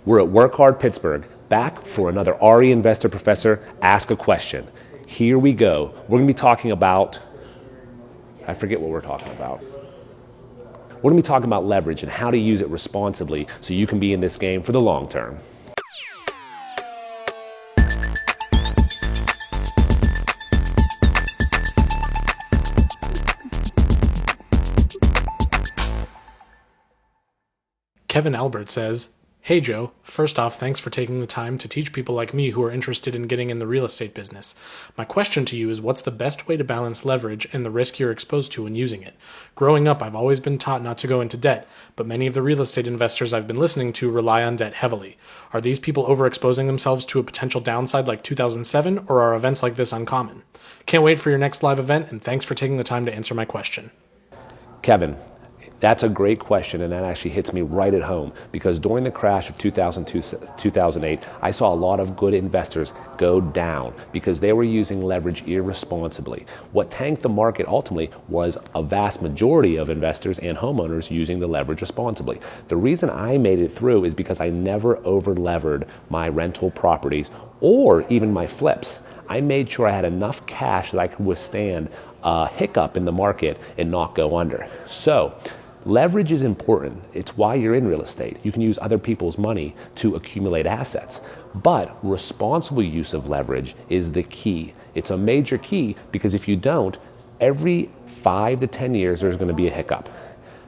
We're at Work Hard Pittsburgh, back for another RE Investor Professor Ask a Question. Here we go. We're going to be talking about, I forget what we're talking about. We're going to be talking about leverage and how to use it responsibly so you can be in this game for the long term. Kevin Albert says, "Hey Joe, first off, thanks for taking the time to teach people like me who are interested in getting in the real estate business. My question to you is what's the best way to balance leverage and the risk you're exposed to when using it? Growing up, I've always been taught not to go into debt, but many of the real estate investors I've been listening to rely on debt heavily. Are these people overexposing themselves to a potential downside like 2007, or are events like this uncommon? Can't wait for your next live event, and thanks for taking the time to answer my question." Kevin, that's a great question, and that actually hits me right at home because during the crash of 2002, 2008, I saw a lot of good investors go down because they were using leverage irresponsibly. What tanked the market ultimately was a vast majority of investors and homeowners using the leverage responsibly. The reason I made it through is because I never over-levered my rental properties or even my flips. I made sure I had enough cash that I could withstand a hiccup in the market and not go under. So, leverage is important. It's why you're in real estate. You can use other people's money to accumulate assets. But responsible use of leverage is the key. It's a major key because if you don't, every 5 to 10 years there's going to be a hiccup.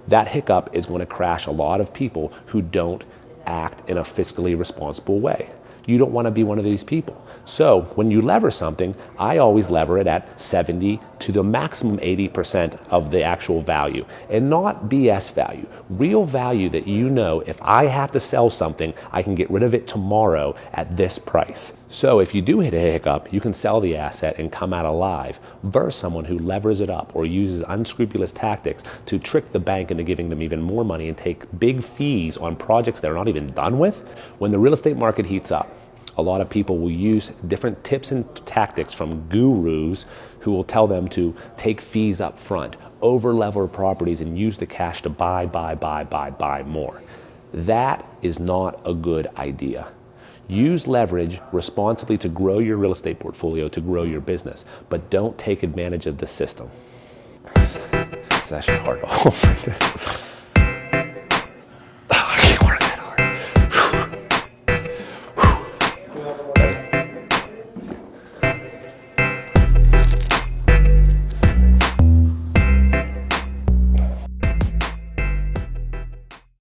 That hiccup is going to crash a lot of people who don't act in a fiscally responsible way. You don't want to be one of these people. So when you lever something, I always lever it at 70 to the maximum 80% of the actual value and not BS value. Real value that you know if I have to sell something, I can get rid of it tomorrow at this price. So if you do hit a hiccup, you can sell the asset and come out alive versus someone who levers it up or uses unscrupulous tactics to trick the bank into giving them even more money and take big fees on projects they're not even done with. When the real estate market heats up, a lot of people will use different tips and tactics from gurus who will tell them to take fees up front, over-lever properties, and use the cash to buy more. That is not a good idea. Use leverage responsibly to grow your real estate portfolio, to grow your business, but don't take advantage of the system. It's actually hard. Oh my goodness.